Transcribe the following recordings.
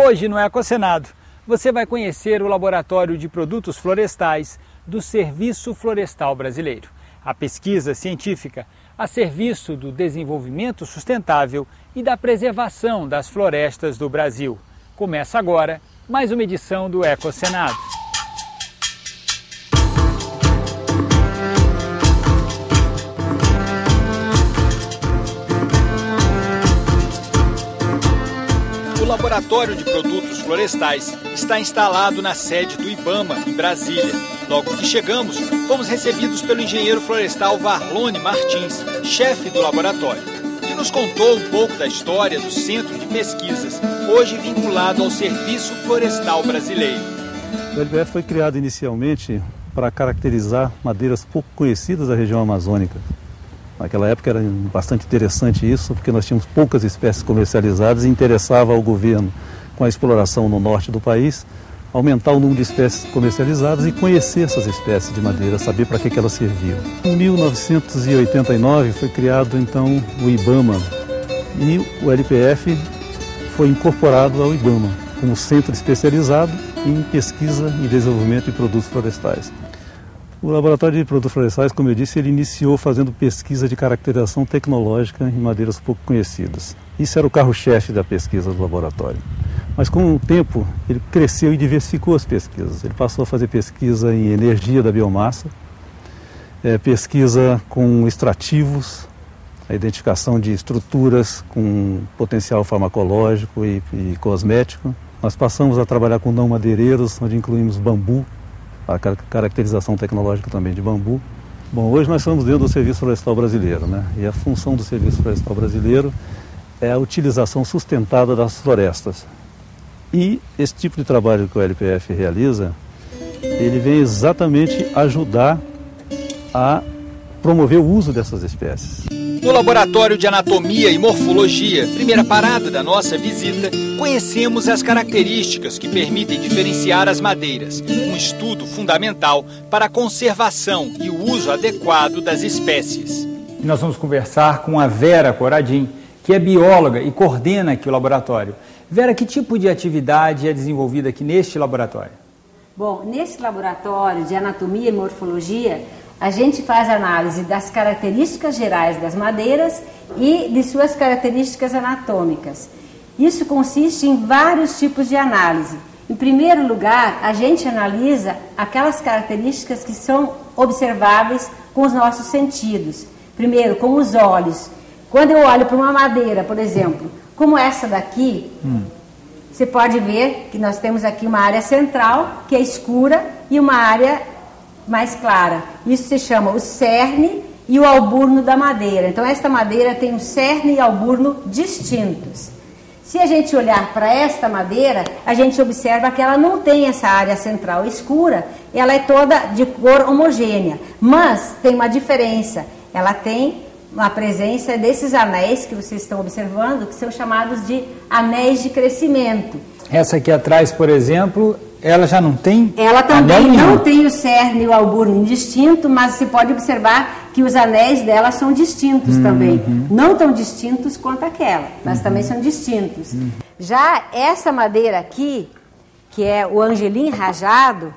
Hoje no Ecocenado você vai conhecer o Laboratório de Produtos Florestais do Serviço Florestal Brasileiro. A pesquisa científica a serviço do desenvolvimento sustentável e da preservação das florestas do Brasil. Começa agora mais uma edição do Ecocenado. O Laboratório de Produtos Florestais está instalado na sede do IBAMA, em Brasília. Logo que chegamos, fomos recebidos pelo engenheiro florestal Varlone Martins, chefe do laboratório, que nos contou um pouco da história do Centro de Pesquisas, hoje vinculado ao Serviço Florestal Brasileiro. O LPF foi criado inicialmente para caracterizar madeiras pouco conhecidas da região amazônica. Naquela época era bastante interessante isso, porque nós tínhamos poucas espécies comercializadas e interessava ao governo, com a exploração no norte do país, aumentar o número de espécies comercializadas e conhecer essas espécies de madeira, saber para que elas serviam. Em 1989 foi criado então o IBAMA e o LPF foi incorporado ao IBAMA como centro especializado em pesquisa e desenvolvimento de produtos florestais. O Laboratório de Produtos Florestais, como eu disse, ele iniciou fazendo pesquisa de caracterização tecnológica em madeiras pouco conhecidas. Isso era o carro-chefe da pesquisa do laboratório. Mas com o tempo, ele cresceu e diversificou as pesquisas. Ele passou a fazer pesquisa em energia da biomassa, pesquisa com extrativos, a identificação de estruturas com potencial farmacológico e cosmético. Nós passamos a trabalhar com não madeireiros, onde incluímos bambu, a caracterização tecnológica também de bambu. Bom, hoje nós estamos dentro do Serviço Florestal Brasileiro, né? E a função do Serviço Florestal Brasileiro é a utilização sustentada das florestas. E esse tipo de trabalho que o LPF realiza, ele vem exatamente ajudar a promover o uso dessas espécies. No Laboratório de Anatomia e Morfologia, primeira parada da nossa visita, conhecemos as características que permitem diferenciar as madeiras, um estudo fundamental para a conservação e o uso adequado das espécies. E nós vamos conversar com a Vera Coradim, que é bióloga e coordena aqui o laboratório. Vera, que tipo de atividade é desenvolvida aqui neste laboratório? Bom, nesse laboratório de Anatomia e Morfologia, a gente faz análise das características gerais das madeiras e de suas características anatômicas. Isso consiste em vários tipos de análise. Em primeiro lugar, a gente analisa aquelas características que são observáveis com os nossos sentidos. Primeiro, com os olhos. Quando eu olho para uma madeira, por exemplo, como essa daqui, você pode ver que nós temos aqui uma área central, que é escura, e uma área mais clara. Isso se chama o cerne e o alburno da madeira. Então esta madeira tem um cerne e alburno distintos. Se a gente olhar para esta madeira, a gente observa que ela não tem essa área central escura, ela é toda de cor homogênea, mas tem uma diferença, ela tem a presença desses anéis que vocês estão observando, que são chamados de anéis de crescimento. Essa aqui atrás, por exemplo, ela já não tem? Ela também não tem o cerne e o alburno indistinto, mas se pode observar que os anéis dela são distintos também. Não tão distintos quanto aquela, mas também são distintos. Já essa madeira aqui, que é o angelim rajado,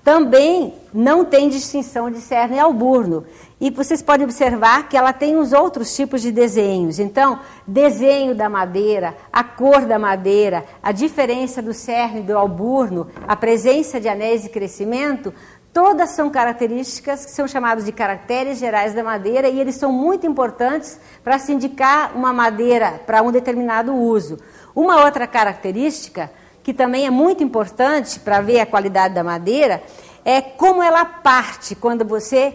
também não tem distinção de cerne e alburno. E vocês podem observar que ela tem os outros tipos de desenhos. Então, desenho da madeira, a cor da madeira, a diferença do cerne e do alburno, a presença de anéis de crescimento, todas são características que são chamadas de caracteres gerais da madeira e eles são muito importantes para se indicar uma madeira para um determinado uso. Uma outra característica que também é muito importante para ver a qualidade da madeira é como ela parte quando você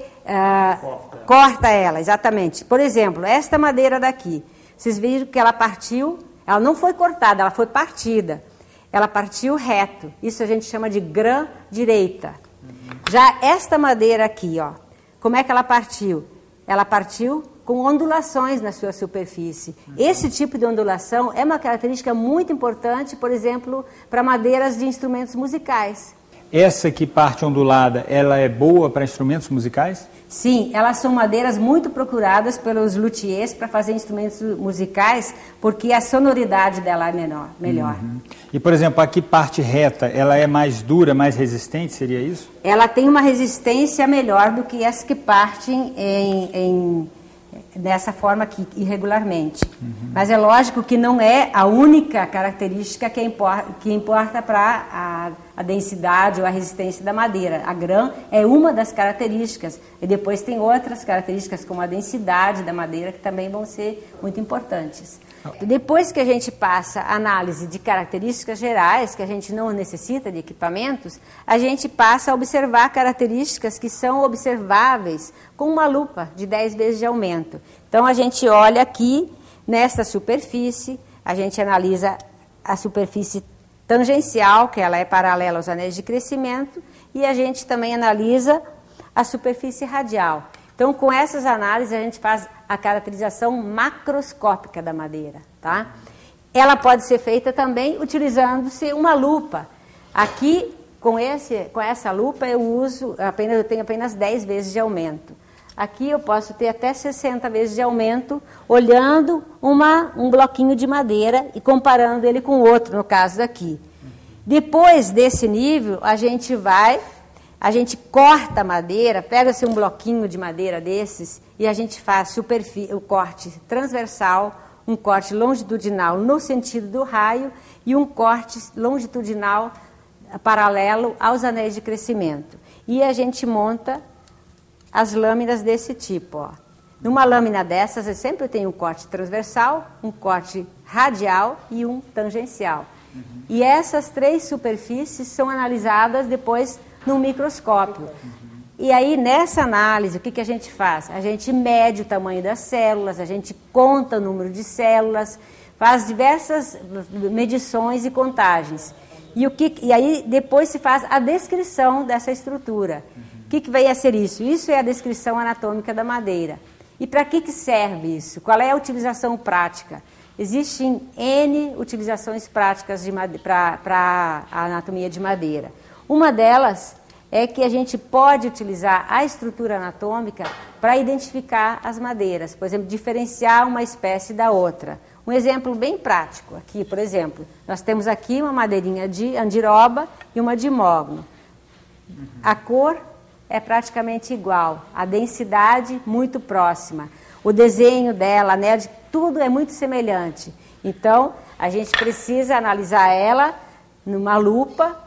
corta ela, exatamente. Por exemplo, esta madeira daqui, vocês viram que ela partiu, ela não foi cortada, ela foi partida. Ela partiu reto, isso a gente chama de grã direita. Já esta madeira aqui, ó, como é que ela partiu? Ela partiu com ondulações na sua superfície. Esse tipo de ondulação é uma característica muito importante, por exemplo, para madeiras de instrumentos musicais. essa que parte ondulada, ela é boa para instrumentos musicais? Sim, elas são madeiras muito procuradas pelos luthiers para fazer instrumentos musicais, porque a sonoridade dela é melhor. Uhum. E, por exemplo, aqui parte reta, ela é mais dura, mais resistente, seria isso? Ela tem uma resistência melhor do que as que partem dessa forma aqui, irregularmente. Mas é lógico que não é a única característica que importa para a densidade ou a resistência da madeira. A grã é uma das características, e depois tem outras características, como a densidade da madeira, que também vão ser muito importantes. Depois que a gente passa a análise de características gerais, que a gente não necessita de equipamentos, a gente passa a observar características que são observáveis com uma lupa de 10 vezes de aumento. Então, a gente olha aqui, nessa superfície, a gente analisa a superfície tangencial, que ela é paralela aos anéis de crescimento, e a gente também analisa a superfície radial. Então, com essas análises, a gente faz a caracterização macroscópica da madeira, tá? Ela pode ser feita também utilizando-se uma lupa. Aqui, com essa lupa, eu tenho apenas 10 vezes de aumento. Aqui eu posso ter até 60 vezes de aumento, olhando um bloquinho de madeira e comparando ele com outro, no caso daqui. Depois desse nível, a gente corta a madeira, pega-se um bloquinho de madeira desses e a gente faz o corte transversal, um corte longitudinal no sentido do raio e um corte longitudinal paralelo aos anéis de crescimento. E a gente monta as lâminas desse tipo, ó. Numa lâmina dessas, eu sempre tenho um corte transversal, um corte radial e um tangencial. E essas 3 superfícies são analisadas depois no microscópio. E aí, nessa análise, o que a gente faz? A gente mede o tamanho das células, a gente conta o número de células, faz diversas medições e contagens. E aí, depois se faz a descrição dessa estrutura. O que vai ser isso? Isso é a descrição anatômica da madeira. E para que serve isso? Qual é a utilização prática? Existem N utilizações práticas para a anatomia de madeira. Uma delas é que a gente pode utilizar a estrutura anatômica para identificar as madeiras, por exemplo, diferenciar uma espécie da outra. Um exemplo bem prático aqui, por exemplo, nós temos aqui uma madeirinha de andiroba e uma de mogno. A cor é praticamente igual, a densidade muito próxima, o desenho dela, né, tudo é muito semelhante. Então, a gente precisa analisar ela numa lupa,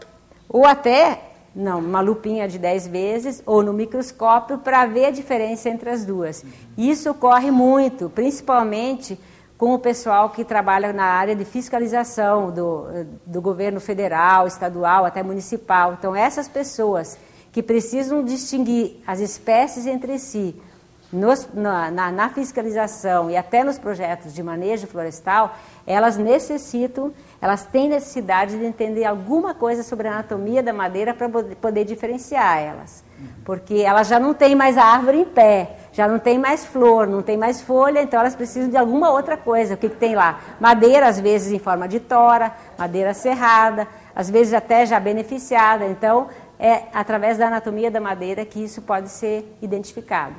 ou até, uma lupinha de 10 vezes, ou no microscópio, para ver a diferença entre as duas. Isso ocorre muito, principalmente com o pessoal que trabalha na área de fiscalização do governo federal, estadual, até municipal. Então, essas pessoas que precisam distinguir as espécies entre si na fiscalização e até nos projetos de manejo florestal, elas têm necessidade de entender alguma coisa sobre a anatomia da madeira para poder diferenciar elas. Porque elas já não têm mais a árvore em pé, já não tem mais flor, não tem mais folha, então elas precisam de alguma outra coisa. O que tem lá? Madeira, às vezes em forma de tora, madeira serrada, às vezes até já beneficiada. Então, é através da anatomia da madeira que isso pode ser identificado.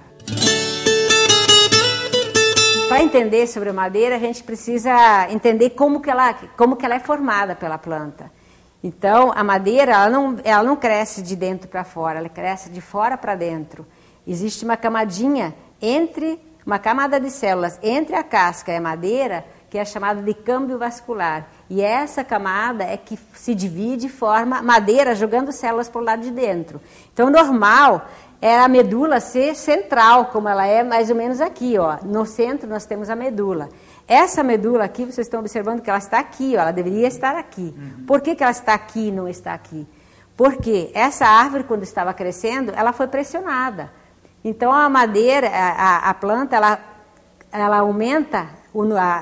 Para entender sobre a madeira, a gente precisa entender como que ela é formada pela planta. Então, a madeira ela não cresce de dentro para fora, ela cresce de fora para dentro. Existe uma camada de células entre a casca e a madeira, que é chamada de câmbio vascular. E essa camada é que se divide e forma madeira, jogando células para o lado de dentro. Então, normal é a medula ser central, como ela é mais ou menos aqui, ó. No centro nós temos a medula. Essa medula aqui, vocês estão observando que ela está aqui, ó, ela deveria estar aqui. Por que ela está aqui e não está aqui? Porque essa árvore, quando estava crescendo, ela foi pressionada. Então, a madeira, a planta, ela aumenta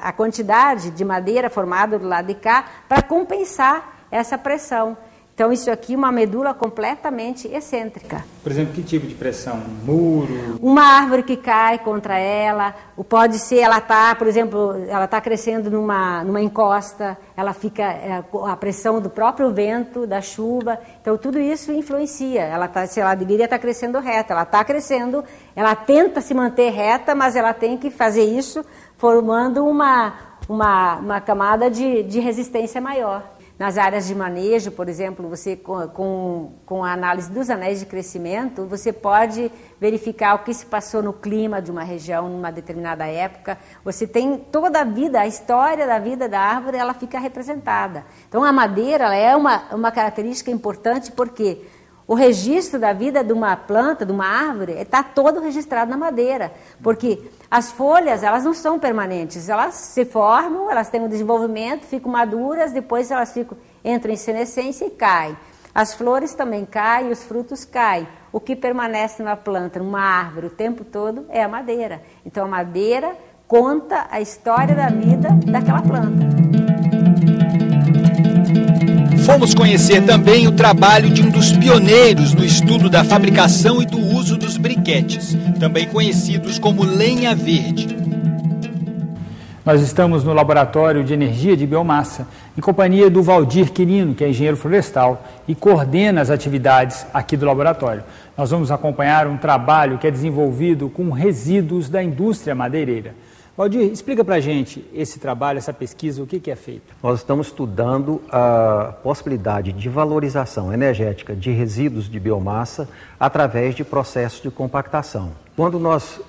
a quantidade de madeira formada do lado de cá para compensar essa pressão. Então isso aqui é uma medula completamente excêntrica. Por exemplo, que tipo de pressão? Um muro? Uma árvore que cai contra ela, ou pode ser, ela está, por exemplo, ela está crescendo numa encosta, ela fica, a pressão do próprio vento, da chuva, então tudo isso influencia. Ela tá, se ela deveria estar crescendo reta, ela está crescendo, ela tenta se manter reta, mas ela tem que fazer isso formando uma camada de resistência maior. Nas áreas de manejo, por exemplo, você com a análise dos anéis de crescimento, você pode verificar o que se passou no clima de uma região numa determinada época. Você tem toda a vida, a história da vida da árvore, ela fica representada. Então a madeira ela é uma característica importante porque o registro da vida de uma planta, de uma árvore, está todo registrado na madeira, porque as folhas, elas não são permanentes, elas se formam, elas têm um desenvolvimento, ficam maduras, depois elas entram em senescência e caem. As flores também caem, os frutos caem. O que permanece na planta, numa árvore, o tempo todo é a madeira. Então a madeira conta a história da vida daquela planta. Fomos conhecer também o trabalho de um dos pioneiros no estudo da fabricação e do uso dos briquetes, também conhecidos como lenha verde. Nós estamos no Laboratório de Energia de Biomassa, em companhia do Valdir Quirino, que é engenheiro florestal e coordena as atividades aqui do laboratório. Nós vamos acompanhar um trabalho que é desenvolvido com resíduos da indústria madeireira. Valdir, explica para a gente esse trabalho, essa pesquisa, o que é feito? Nós estamos estudando a possibilidade de valorização energética de resíduos de biomassa através de processos de compactação. Quando nós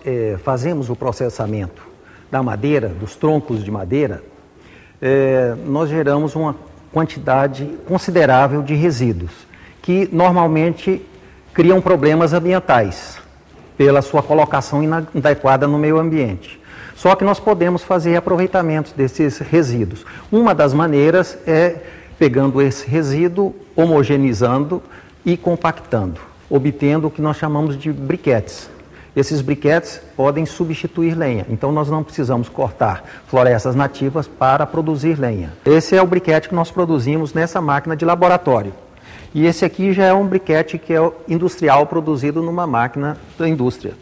fazemos o processamento da madeira, dos troncos de madeira, nós geramos uma quantidade considerável de resíduos, que normalmente criam problemas ambientais, pela sua colocação inadequada no meio ambiente. Só que nós podemos fazer aproveitamento desses resíduos. Uma das maneiras é pegando esse resíduo, homogeneizando e compactando, obtendo o que nós chamamos de briquetes. Esses briquetes podem substituir lenha, então nós não precisamos cortar florestas nativas para produzir lenha. Esse é o briquete que nós produzimos nessa máquina de laboratório. E esse aqui já é um briquete que é industrial, produzido numa máquina da indústria.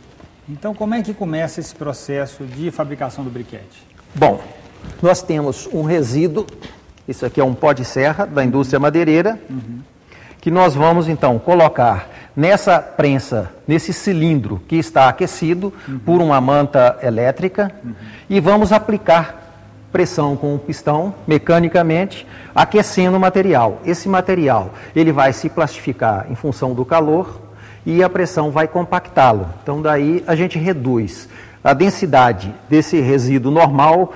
Então, como é que começa esse processo de fabricação do briquete? Bom, nós temos um resíduo, isso aqui é um pó de serra da indústria madeireira, que nós vamos então colocar nessa prensa, nesse cilindro que está aquecido por uma manta elétrica e vamos aplicar pressão com o pistão, mecanicamente, aquecendo o material. Esse material, ele vai se plastificar em função do calor e a pressão vai compactá-lo. Então daí a gente reduz a densidade desse resíduo normal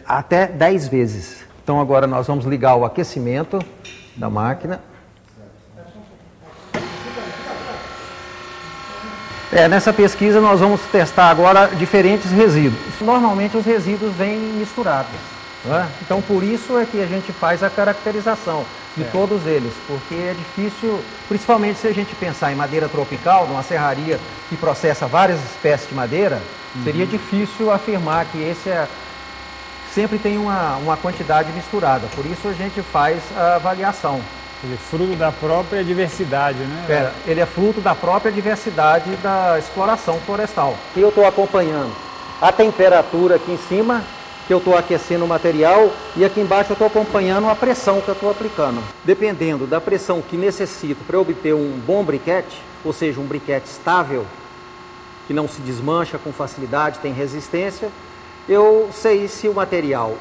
até 10 vezes. Então agora nós vamos ligar o aquecimento da máquina. Nessa pesquisa nós vamos testar agora diferentes resíduos. Normalmente os resíduos vêm misturados, né? Então por isso é que a gente faz a caracterização de todos eles, porque é difícil, principalmente se a gente pensar em madeira tropical, numa serraria que processa várias espécies de madeira, seria difícil afirmar que esse sempre tem uma quantidade misturada, por isso a gente faz a avaliação. Ele é fruto da própria diversidade, né? Ele é fruto da própria diversidade da exploração florestal. E eu estou acompanhando a temperatura aqui em cima, que eu estou aquecendo o material, e aqui embaixo eu estou acompanhando a pressão que eu estou aplicando. Dependendo da pressão que necessito para obter um bom briquete, ou seja, um briquete estável, que não se desmancha com facilidade, tem resistência, eu sei se o material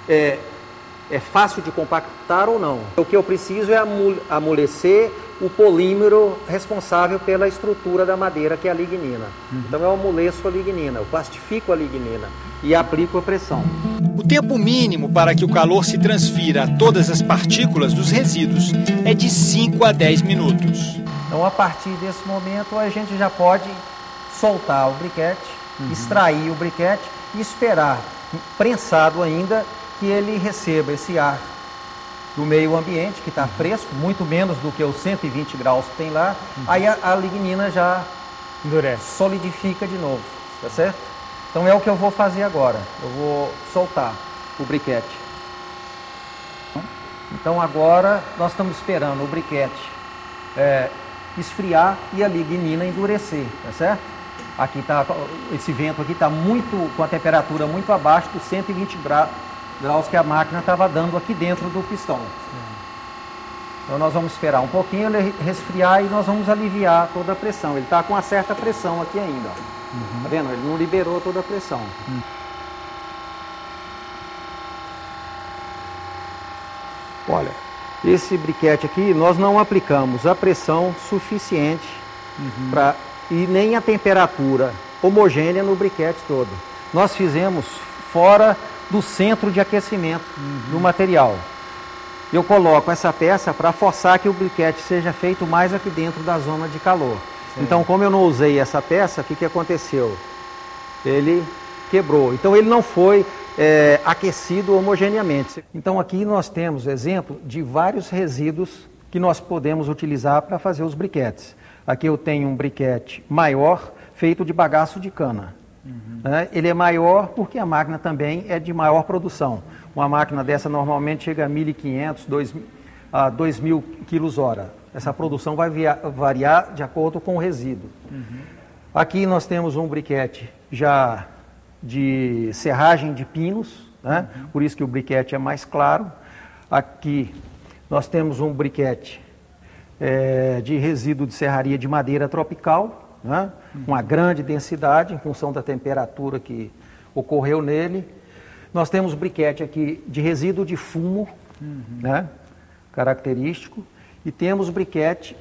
é fácil de compactar ou não. O que eu preciso é amolecer o polímero responsável pela estrutura da madeira, que é a lignina. Então eu amoleço a lignina, eu plastifico a lignina e aplico a pressão. O tempo mínimo para que o calor se transfira a todas as partículas dos resíduos é de 5 a 10 minutos. Então a partir desse momento a gente já pode soltar o briquete, extrair o briquete e esperar, prensado ainda, que ele receba esse ar do meio ambiente, que está fresco, muito menos do que os 120 graus que tem lá, aí a lignina já endurece, solidifica de novo, tá certo? Então é o que eu vou fazer agora, eu vou soltar o briquete. Então agora nós estamos esperando o briquete esfriar e a lignina endurecer, tá certo? Aqui tá, esse vento aqui está com a temperatura muito abaixo dos 120 graus que a máquina estava dando aqui dentro do pistão. Então nós vamos esperar um pouquinho ele resfriar e nós vamos aliviar toda a pressão. Ele está com uma certa pressão aqui ainda, ó. Tá vendo? Ele não liberou toda a pressão. Olha, esse briquete aqui nós não aplicamos a pressão suficiente e nem a temperatura homogênea no briquete todo. Nós fizemos fora do centro de aquecimento do material. Eu coloco essa peça para forçar que o briquete seja feito mais aqui dentro da zona de calor. Sim. Então, como eu não usei essa peça, o que aconteceu? Ele quebrou. Então, ele não foi aquecido homogeneamente. Então, aqui nós temos exemplo de vários resíduos que nós podemos utilizar para fazer os briquetes. Aqui eu tenho um briquete maior, feito de bagaço de cana. Ele é maior porque a máquina também é de maior produção. Uma máquina dessa normalmente chega a 1.500 a 2.000 quilos-hora. Essa produção vai variar de acordo com o resíduo. Aqui nós temos um briquete já de serragem de pinos, né? Por isso que o briquete é mais claro. Aqui nós temos um briquete de resíduo de serraria de madeira tropical, né? Uma grande densidade em função da temperatura que ocorreu nele. Nós temos briquete aqui de resíduo de fumo, né? Característico, e temos briquete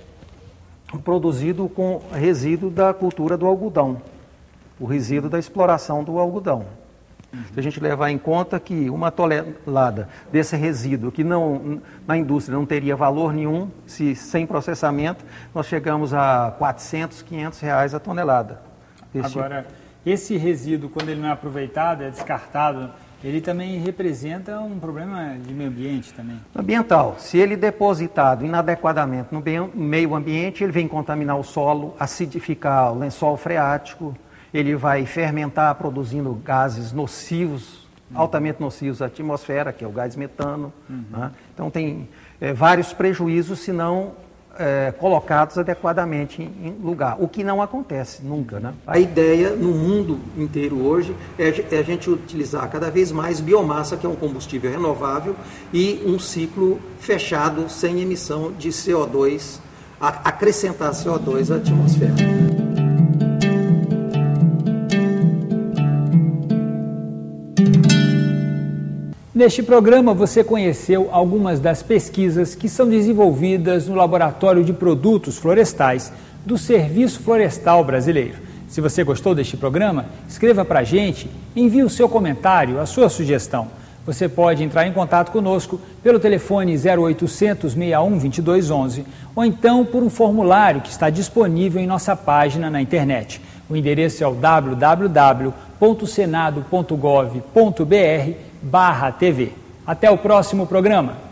produzido com resíduo da cultura do algodão, o resíduo da exploração do algodão. Se a gente levar em conta que uma tonelada desse resíduo, que na indústria não teria valor nenhum, sem processamento, nós chegamos a 400, 500 reais a tonelada. Agora, esse resíduo, quando ele não é aproveitado, é descartado, ele também representa um problema de meio ambiente também? Ambiental. Se ele depositado inadequadamente no meio ambiente, ele vem contaminar o solo, acidificar o lençol freático, ele vai fermentar produzindo gases nocivos, altamente nocivos à atmosfera, que é o gás metano. Né? Então tem vários prejuízos se não colocados adequadamente em lugar, o que não acontece nunca. Né? A ideia no mundo inteiro hoje é a gente utilizar cada vez mais biomassa, que é um combustível renovável, e um ciclo fechado sem emissão de CO2, acrescentar CO2 à atmosfera. Neste programa você conheceu algumas das pesquisas que são desenvolvidas no Laboratório de Produtos Florestais do Serviço Florestal Brasileiro. Se você gostou deste programa, escreva para a gente, envie o seu comentário, a sua sugestão. Você pode entrar em contato conosco pelo telefone 0800 61 2211 ou então por um formulário que está disponível em nossa página na internet. O endereço é o www.senado.gov.br/TV. Até o próximo programa.